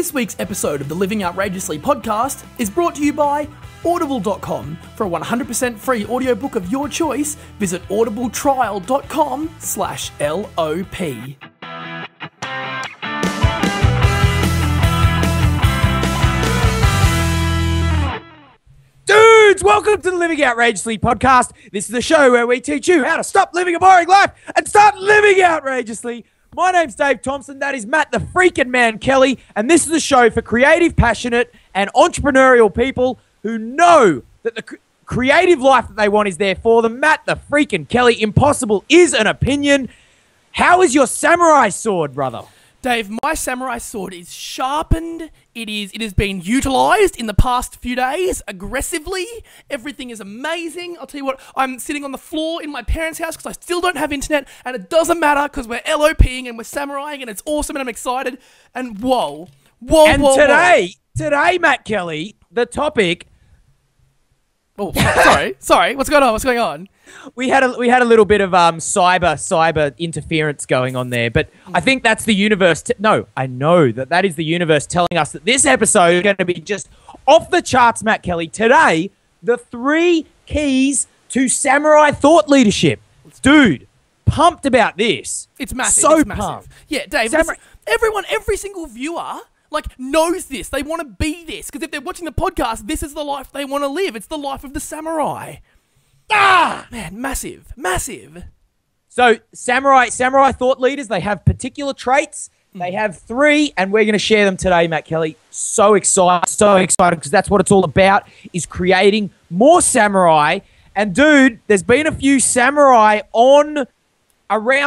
This week's episode of the Living Outrageously podcast is brought to you by Audible.com. For a 100% free audiobook of your choice, visit audibletrial.com/LOP. Dudes, welcome to the Living Outrageously podcast. This is the show where we teach you how to stop living a boring life and start living outrageously. My name's Dave Thompson, that is Matt the freaking man Kelly, and this is the show for creative, passionate, and entrepreneurial people who know that the creative life that they want is there for them. Matt the freaking Kelly, impossible is an opinion. How is your samurai sword, brother? Dave, my samurai sword is sharpened. It has been utilised in the past few days aggressively. Everything is amazing. I'll tell you what, I'm sitting on the floor in my parents' house because I still don't have internet, and it doesn't matter because we're LOPing and we're samuraiing and it's awesome and I'm excited. And whoa, today, Matt Kelly, the topic. Oh, sorry. What's going on? We had a little bit of cyber interference going on there, but I think that's the universe. I know that is the universe telling us that this episode is going to be just off the charts, Matt Kelly. Today, the 3 keys to samurai thought leadership. Dude, pumped about this. It's massive. So pumped. Yeah, Dave. Every single viewer knows this. They want to be this because if they're watching the podcast, this is the life they want to live. It's the life of the samurai. Ah, man, massive. So samurai thought leaders, they have particular traits. They have 3, and we're going to share them today, Matt Kelly. So excited because that's what it's all about, is creating more samurai. And dude, there's been a few samurai around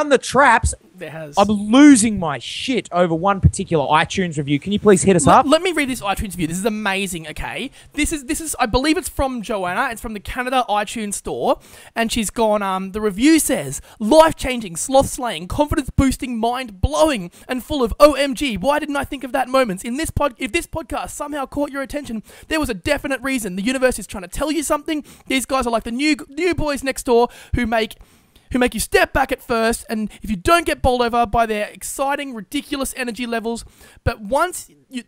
the traps. There has. I'm losing my shit over one particular iTunes review. Can you please hit us up? Let me read this iTunes review. This is amazing, okay? This is I believe it's from Johanna. It's from the Canada iTunes store. And she's gone, the review says, life-changing, sloth-slaying, confidence-boosting, mind-blowing, and full of OMG. Why didn't I think of that moments? If this podcast somehow caught your attention, there was a definite reason. The universe is trying to tell you something. These guys are like the new boys next door who make you step back at first, and if you don't get bowled over by their exciting, ridiculous energy levels, but once you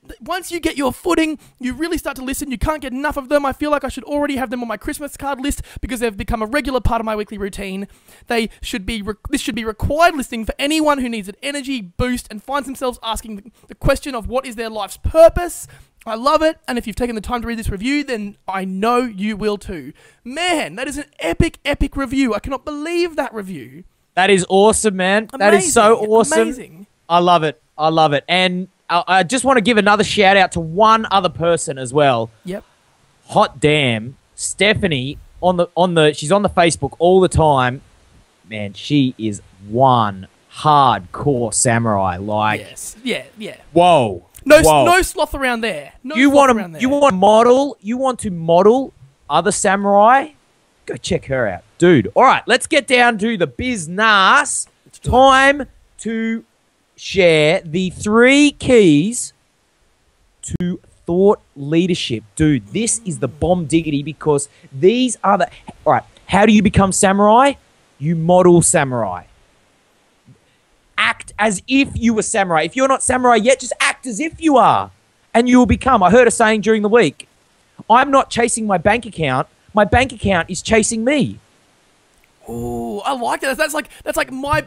get your footing, you really start to listen. You can't get enough of them. I feel like I should already have them on my Christmas card list because they've become a regular part of my weekly routine. This should be required listening for anyone who needs an energy boost and finds themselves asking the question of what is their life's purpose. I love it, and if you've taken the time to read this review, then I know you will too. Man, that is an epic review. I cannot believe that review. That is awesome, man. Amazing. That is so awesome. Amazing. I love it. And I just want to give another shout out to one other person as well. Yep. Hot damn, Stephanie she's on the Facebook all the time. Man, she is one hardcore samurai. Yes. Yeah. Whoa. No sloth around there. You want to model other samurai? Go check her out. Dude, all right, let's get down to the business. Time to share the 3 keys to thought leadership. Dude, this is the bomb diggity because these are the... All right, how do you become samurai? You model samurai. Act as if you were samurai. If you're not samurai yet, just act as if you are, and you will become. I heard a saying during the week, I'm not chasing my bank account. My bank account is chasing me. Oh, I like that. That's like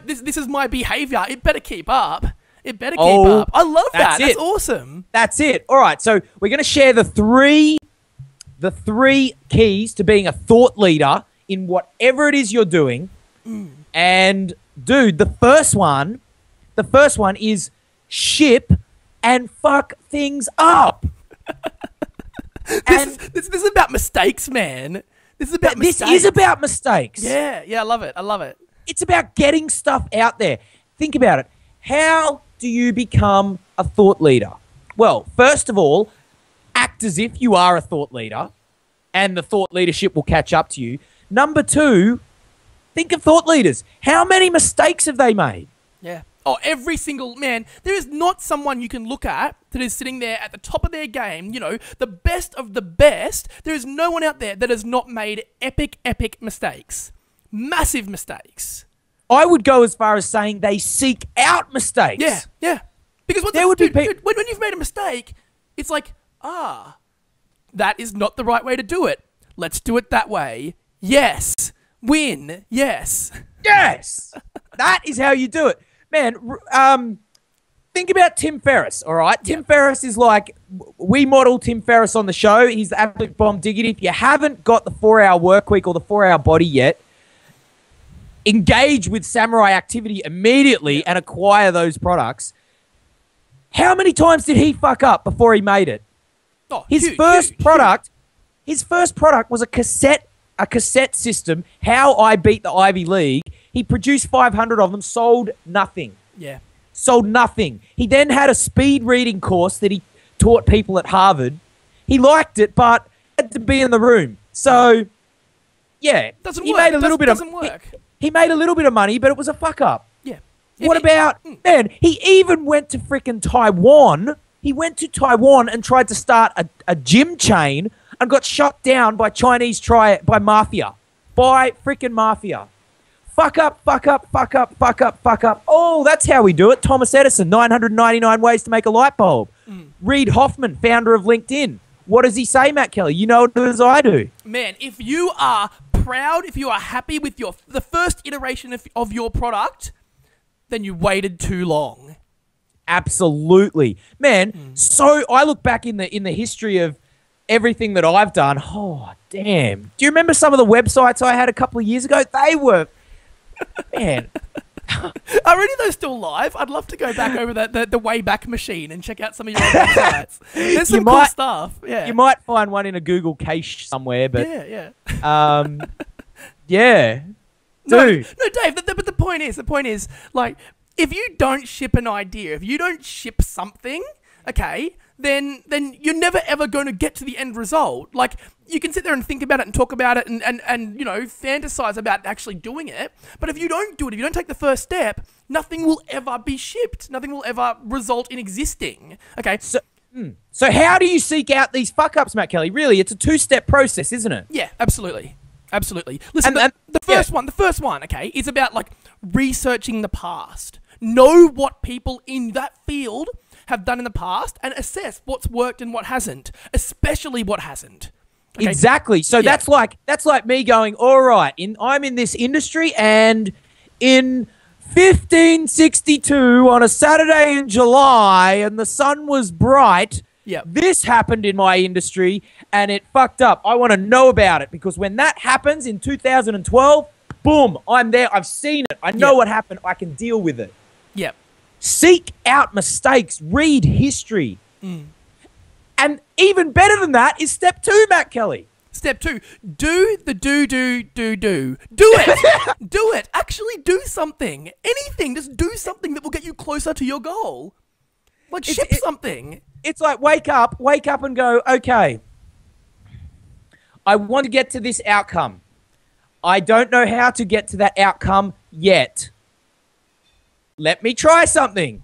this is my behavior. It better keep up. I love that. That's awesome. That's it. All right, so we're going to share the three keys to being a thought leader in whatever it is you're doing. And dude, the first one is ship and fuck things up. This is about mistakes, man. This is about mistakes. Yeah, I love it. It's about getting stuff out there. Think about it. How do you become a thought leader? Well, first of all, act as if you are a thought leader, and the thought leadership will catch up to you. Number 2, think of thought leaders. How many mistakes have they made? Yeah. Oh, every single man. There is not someone you can look at that is sitting there at the top of their game, the best of the best. There is no one out there that has not made epic mistakes. Massive mistakes. I would go as far as saying they seek out mistakes. Yeah. Because There would be dude, when you've made a mistake, it's like, that is not the right way to do it. Let's do it that way. Yes. Win. Yes. Yes! That is how you do it. Man, think about Tim Ferris, all right? Tim Ferris is like, we model Tim Ferris on the show. He's the absolute bomb diggity. If you haven't got the 4-hour work week or the 4-hour body yet, engage with Samurai Activity immediately and acquire those products. How many times did he fuck up before he made it? Oh, His first product was a cassette system, How I Beat the Ivy League. He produced 500 of them, sold nothing. Yeah. Sold nothing. He then had a speed reading course that he taught people at Harvard. He liked it, but had to be in the room. So, yeah. Doesn't he work. Made a little Doesn't work. He made a little bit of money, but it was a fuck up. Yeah. What about, man, he even went to freaking Taiwan. He went to Taiwan and tried to start a gym chain and got shot down by by mafia. By freaking mafia. Fuck up, fuck up, fuck up, fuck up, fuck up. Oh, that's how we do it. Thomas Edison, 999 ways to make a light bulb. Reid Hoffman, founder of LinkedIn. What does he say, Matt Kelly? You know it as I do. Man, if you are proud, if you are happy with the first iteration of your product, then you waited too long. Absolutely. Man, so I look back in the history of everything that I've done. Oh, damn. Do you remember some of the websites I had a couple of years ago? They were, man. Are any of those still live? I'd love to go back over the Wayback Machine and check out some of your other websites. There's some cool stuff. Yeah. You might find one in a Google cache somewhere, but yeah. Yeah. Dude. No, Dave, but the point is, like, if you don't ship an idea, if you don't ship something, okay, then you're never ever going to get to the end result. Like, you can sit there and think about it and talk about it and you know, fantasize about actually doing it. But if you don't do it, if you don't take the first step, nothing will ever be shipped. Nothing will ever result in existing. Okay. So how do you seek out these fuck-ups, Matt Kelly? Really, it's a 2-step process, isn't it? Yeah, absolutely. Absolutely. Listen, the first one, okay, is about, like, researching the past. Know what people in that field have done in the past and assess what's worked and what hasn't, especially what hasn't. Okay? Exactly. So that's like me going, all right, I'm in this industry, and in 1562 on a Saturday in July and the sun was bright, this happened in my industry and it fucked up. I want to know about it because when that happens in 2012, boom, I'm there. I've seen it. I know what happened. I can deal with it. Yep. Seek out mistakes. Read history. And even better than that is step 2, Matt Kelly. Step 2, do the do. Do it. Do it. Actually do something. Anything. Just do something that will get you closer to your goal. Like, ship something. It's like wake up and go, okay, I want to get to this outcome. I don't know how to get to that outcome yet. Let me try something.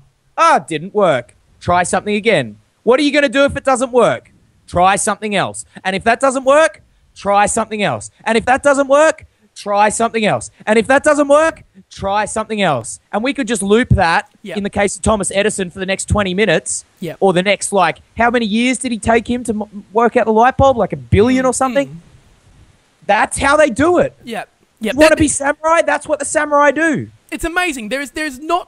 Didn't work. Try something again. What are you going to do if it doesn't work? Try something else. And if that doesn't work, try something else. And if that doesn't work, try something else. And if that doesn't work, try something else. And we could just loop that in the case of Thomas Edison for the next 20 minutes or the next, like, how many years did he take him to work out the light bulb? Like 1 billion or something? That's how they do it. Yeah. You want to be samurai? That's what the samurai do. It's amazing. There's no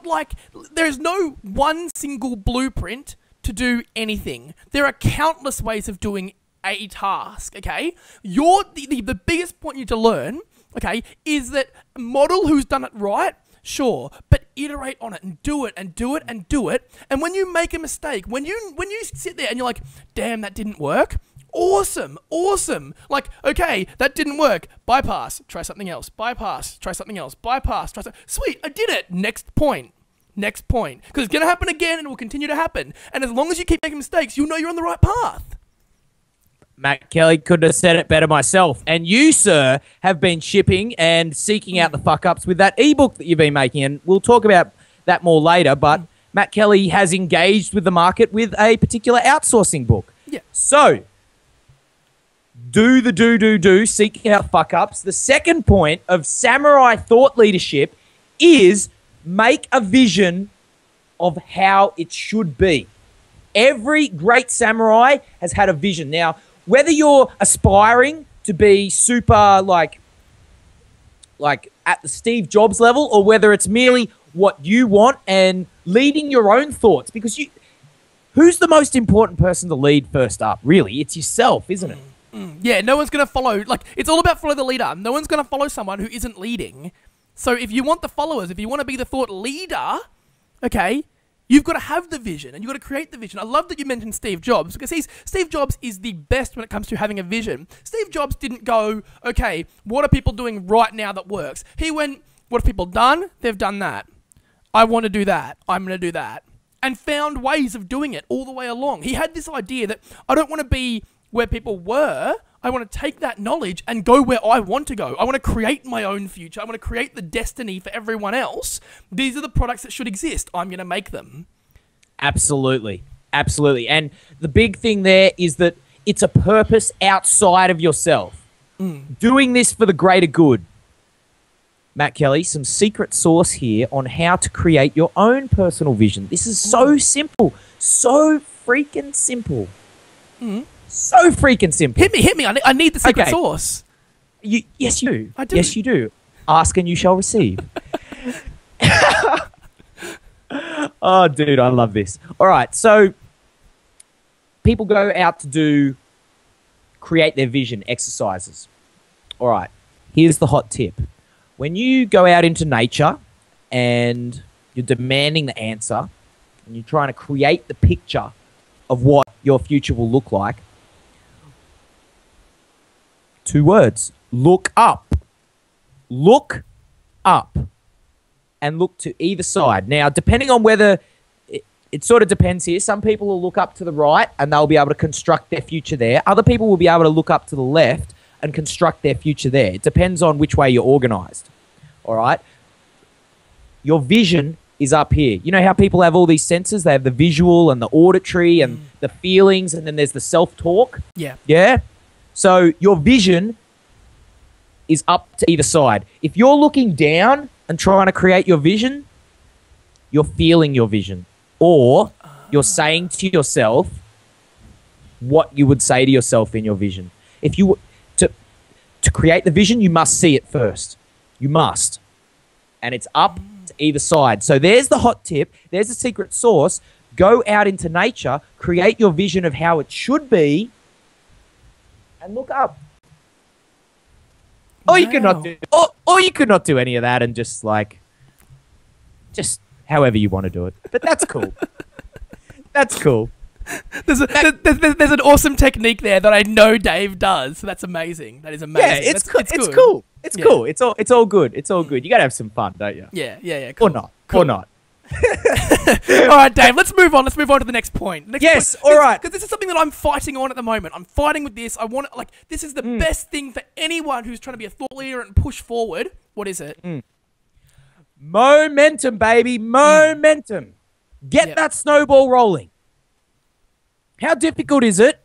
one single blueprint to do anything. There are countless ways of doing a task, okay? The biggest point you need to learn, okay, is that model who's done it right, sure, but iterate on it and do it and do it and do it. And when you make a mistake, when you sit there and you're like, damn, that didn't work, awesome. Like, okay, that didn't work. Bypass, try something else. Bypass, try something else. Bypass, try something. Sweet, I did it. Next point. Because it's going to happen again and it will continue to happen. And as long as you keep making mistakes, you'll know you're on the right path. Matt Kelly couldn't have said it better myself. And you, sir, have been shipping and seeking out the fuck-ups with that ebook that you've been making. And we'll talk about that more later. But Matt Kelly has engaged with the market with a particular outsourcing book. Yeah. So, do the do, seeking out fuck-ups. The second point of samurai thought leadership is make a vision of how it should be. Every great samurai has had a vision. Now, whether you're aspiring to be super like at the Steve Jobs level, or whether it's merely what you want and leading your own thoughts, because who's the most important person to lead first up? Really, it's yourself, isn't it? Yeah, no one's going to follow. Like, it's all about follow the leader. No one's going to follow someone who isn't leading. So if you want the followers, if you want to be the thought leader, okay, you've got to have the vision and you've got to create the vision. I love that you mentioned Steve Jobs, because Steve Jobs is the best when it comes to having a vision. Steve Jobs didn't go, okay, what are people doing right now that works? He went, what have people done? They've done that. I want to do that. I'm going to do that. And found ways of doing it all the way along. He had this idea that I don't want to be where people were. I want to take that knowledge and go where I want to go. I want to create my own future. I want to create the destiny for everyone else. These are the products that should exist. I'm going to make them. Absolutely. Absolutely. And the big thing there is that it's a purpose outside of yourself. Doing this for the greater good. Matt Kelly, some secret sauce here on how to create your own personal vision. This is so simple. So freaking simple. So freaking simple. Hit me. I need the secret sauce. Yes, you do. I do. Yes, you do. Ask and you shall receive. Oh, dude, I love this. All right, so people go out to create their vision exercises. All right, here's the hot tip. When you go out into nature and you're demanding the answer and you're trying to create the picture of what your future will look like, 2 words: look up. Look up. And look to either side. Now, depending on whether it sort of depends here. Some people will look up to the right and they'll be able to construct their future there. Other people will be able to look up to the left and construct their future there. It depends on which way you're organized. All right? Your vision is up here. You know how people have all these senses? They have the visual and the auditory and the feelings, and then there's the self-talk. Yeah. Yeah? So your vision is up to either side. If you're looking down and trying to create your vision, you're feeling your vision. Or you're saying to yourself what you would say to yourself in your vision. If you to create the vision, you must see it first. You must. And it's up to either side. So there's the hot tip. There's the secret sauce. Go out into nature, create your vision of how it should be, and look up. Or you could not do, or you could not do any of that and just however you want to do it. But that's cool. That's cool. There's an awesome technique there that I know Dave does. So that's amazing. That is amazing. Yeah, it's cool. It's cool. It's all good. It's all good. You gotta have some fun, don't you? Yeah. Cool. Or not. Cool. Or not. All right, Dave, let's move on. Let's move on to the next point. All right. Because this is something that I'm fighting on at the moment. I'm fighting with this. I want it, this is the best thing for anyone who's trying to be a thought leader and push forward. What is it? Momentum, baby. Momentum. Get that snowball rolling. How difficult is it?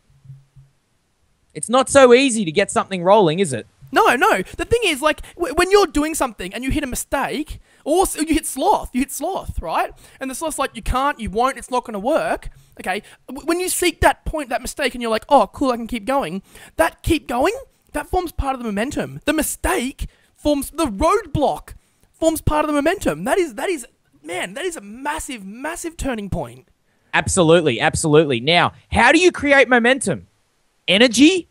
It's not so easy to get something rolling, is it? No. The thing is, when you're doing something and you hit a mistake, or you hit sloth, right? And the sloth's like, you can't, you won't, it's not going to work. Okay, when you seek that point, that mistake, and you're like, oh, cool, I can keep going. That forms part of the momentum. The mistake forms the roadblock, forms part of the momentum. That is a massive, massive turning point. Absolutely. Now, how do you create momentum? Energy?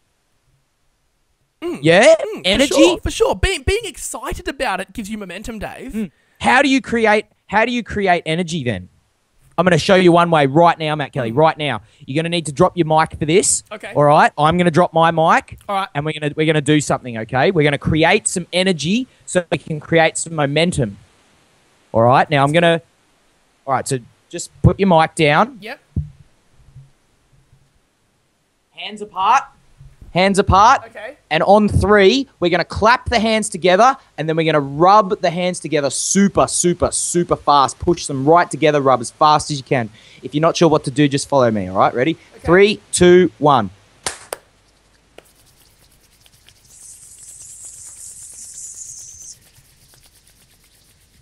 Energy? For sure. Being excited about it gives you momentum, Dave. How do you create energy then? I'm going to show you one way right now, Matt Kelly. Right now, you're going to need to drop your mic for this. Okay. All right. I'm going to drop my mic. All right. And we're going to do something. Okay. We're going to create some energy so we can create some momentum. All right. Now all right. So just put your mic down. Yep. Hands apart. Okay. And on 3, we're going to clap the hands together, and then we're going to rub the hands together super, super, super fast. Push them right together. Rub as fast as you can. If you're not sure what to do, just follow me. All right? Ready? Okay. 3, 2, 1.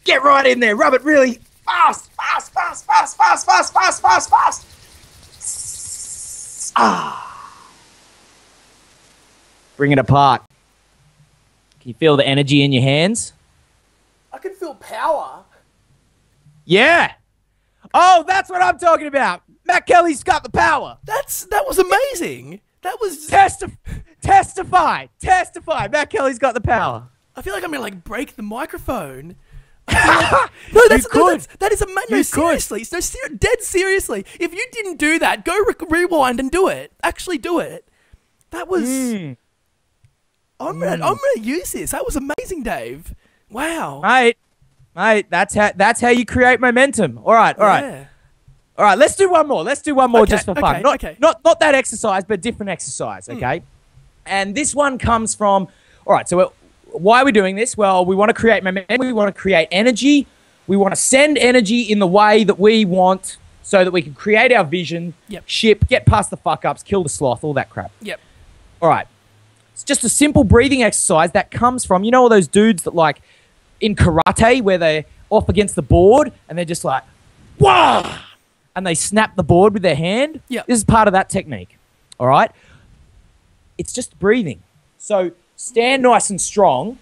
Get right in there. Rub it really fast. fast. Bring it apart. Can you feel the energy in your hands? I can feel power. Yeah. Oh, that's what I'm talking about. Matt Kelly's got the power. That was amazing. That was testify. Matt Kelly's got the power. I feel like I'm gonna like break the microphone. That is amazing. No, seriously, dead seriously. If you didn't do that, go rewind and do it. Actually, do it. That was. I'm gonna use this. That was amazing, Dave. Wow, mate. That's how you create momentum. All right. Let's do one more. Just for fun. Not that exercise, but different exercise. Okay. And this one comes from. All right. So why are we doing this? Well, we want to create momentum. We want to create energy. We want to send energy in the way that we want, so that we can create our vision. Yep. Ship, get past the fuck ups, kill the sloth, all that crap. Yep. All right. It's just a simple breathing exercise that comes from, you know, all those dudes that like in karate where they're off against the board and they're just like, whoa, and they snap the board with their hand. Yeah. This is part of that technique. All right. It's just breathing. So stand nice and strong.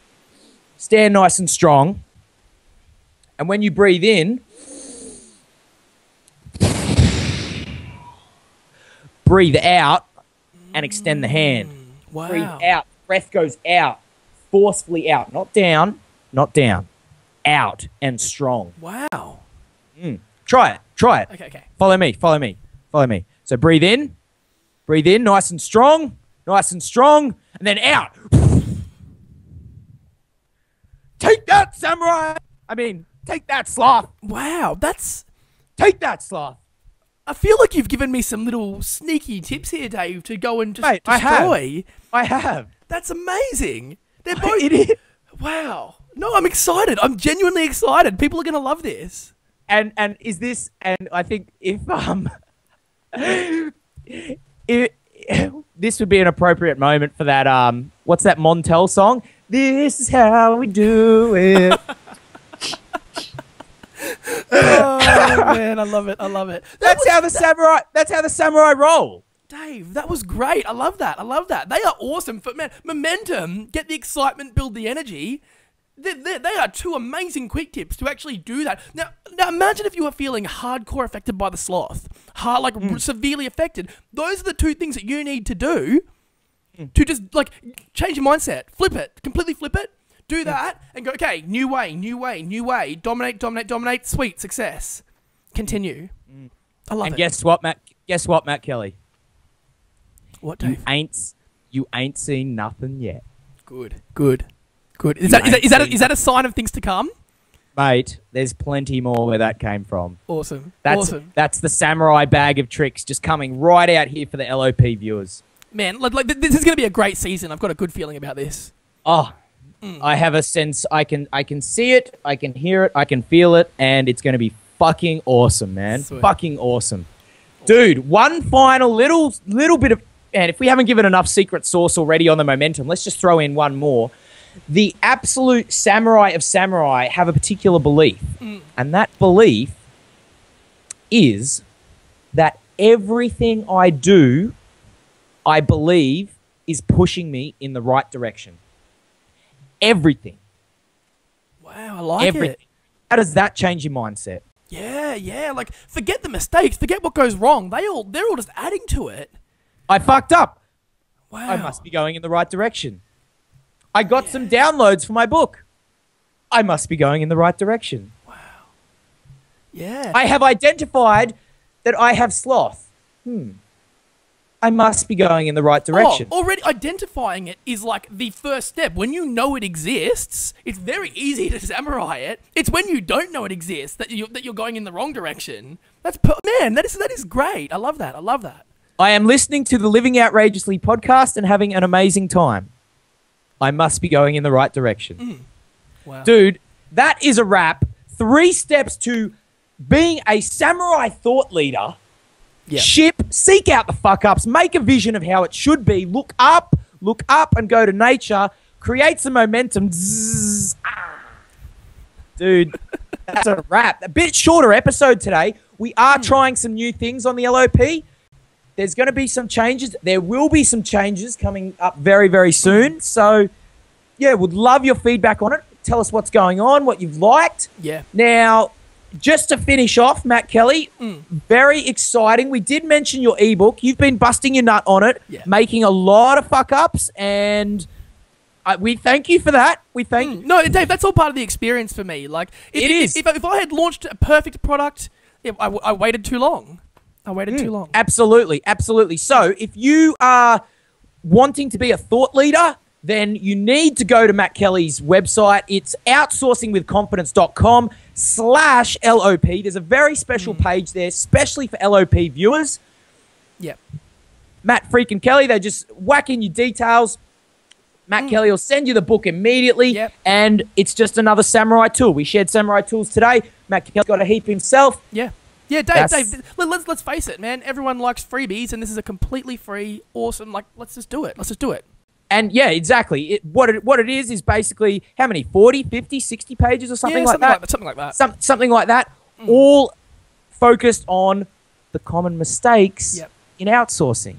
And when you breathe in, breathe out and extend the hand. Wow. Breathe out. Breath goes out. Forcefully out. Not down. Out and strong. Wow. Try it. Okay. Follow me. So breathe in, nice and strong, and then out. Take that, samurai. Take that, sloth. Wow, Take that, sloth. I feel like you've given me some little sneaky tips here, Dave, to go and just Mate, destroy. I have. That's amazing. They're both. It is. Wow. No, I'm excited. I'm genuinely excited. People are going to love this. And is this? And I think if this would be an appropriate moment for that. What's that Montel song? This is how we do it. Oh man, I love it. That's how the samurai roll. Dave, that was great. I love that. They are awesome. Momentum, get the excitement, build the energy. They are two amazing quick tips to actually do that. Now imagine if you were feeling hardcore affected by the sloth, severely affected. Those are the two things that you need to do to just like change your mindset, completely flip it. Do that and go, okay, new way. Dominate. Sweet, success. Continue. I love it. And guess what, Matt Kelly? What, Dave? You ain't seen nothing yet. Good. Is that a sign of things to come? Mate, there's plenty more where that came from. Awesome. That's the samurai bag of tricks just coming right out here for the LOP viewers. Man, like this is going to be a great season. I've got a good feeling about this. Oh, I have a sense. I can see it. I can hear it. I can feel it, and it's going to be fucking awesome, man. Sweet. Fucking awesome, dude. One final little bit of, and if we haven't given enough secret sauce already on the momentum, let's just throw in one more. The absolute samurai of samurai have a particular belief, and that belief is that everything I do, I believe, is pushing me in the right direction. Everything. Wow, I like it. How does that change your mindset? Yeah. Like, forget the mistakes. Forget what goes wrong. They're all just adding to it. I fucked up. Wow. I must be going in the right direction. I got some downloads for my book. I must be going in the right direction. Wow. Yeah. I have identified that I have sloth. I must be going in the right direction. Already identifying it is like the first step. When you know it exists, it's very easy to samurai it. It's when you don't know it exists that you're going in the wrong direction. Man, that is great. I love that. I am listening to the Living Outrageously podcast and having an amazing time. I must be going in the right direction. Wow. Dude, that is a wrap. 3 steps to being a samurai thought leader. Yep. Ship, seek out the fuck-ups, make a vision of how it should be, look up and go to nature, create some momentum. Dude, That's a wrap. A bit shorter episode today. We are trying some new things on the LOP. There's going to be some changes. There will be some changes coming up very, very soon. So, yeah, would love your feedback on it. Tell us what's going on, what you've liked. Yeah. Now, just to finish off, Matt Kelly, very exciting. We did mention your ebook. You've been busting your nut on it, making a lot of fuck-ups, and we thank you for that. We thank you. No, Dave, that's all part of the experience for me. Like, if I had launched a perfect product, I waited too long. Absolutely, absolutely. So if you are wanting to be a thought leader, then you need to go to Matt Kelly's website. It's outsourcingwithconfidence.com/LOP. There's a very special page there, especially for LOP viewers. Yep. Matt freaking Kelly, they just whack in your details. Matt Kelly will send you the book immediately, and it's just another samurai tool. We shared samurai tools today. Matt Kelly's got a heap himself. Yeah. Yeah, Dave, let's face it, man. Everyone likes freebies, and this is a completely free, awesome, like, let's just do it. And yeah, exactly. What it is basically how many? 40, 50, 60 pages or something like that? Something like that. Something like that. All focused on the common mistakes in outsourcing.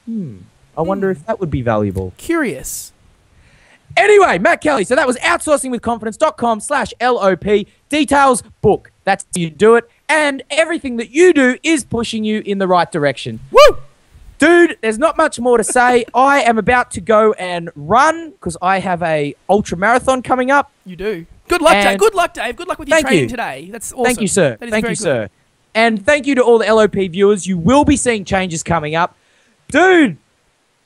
I wonder if that would be valuable. Curious. Anyway, Matt Kelly. So that was outsourcingwithconfidence.com/LOP. Details, book. That's how you do it. And everything that you do is pushing you in the right direction. Woo! Dude, there's not much more to say. I am about to go and run because I have a ultra marathon coming up. You do. Good luck, Dave. Good luck, Dave. Good luck with your training today. That's awesome. Thank you, sir. Thank you, sir. And thank you to all the LOP viewers. You will be seeing changes coming up. Dude,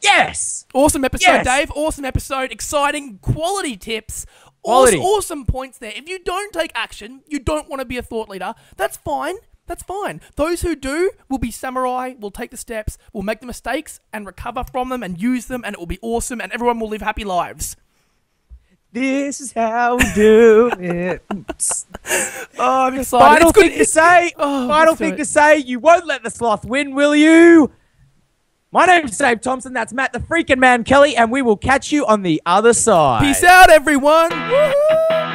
yes! Awesome episode, Dave. Awesome episode. Exciting, quality tips. Awesome points there. If you don't take action, you don't want to be a thought leader, that's fine. That's fine. Those who do will be samurai, will take the steps, will make the mistakes and recover from them and use them, and it will be awesome, and everyone will live happy lives. This is how we do it. Oh, I'm excited. Final thing to say. You won't let the sloth win, will you? My name's Dave Thompson. That's Matt the freaking man Kelly, and we will catch you on the other side. Peace out, everyone. Woo-hoo!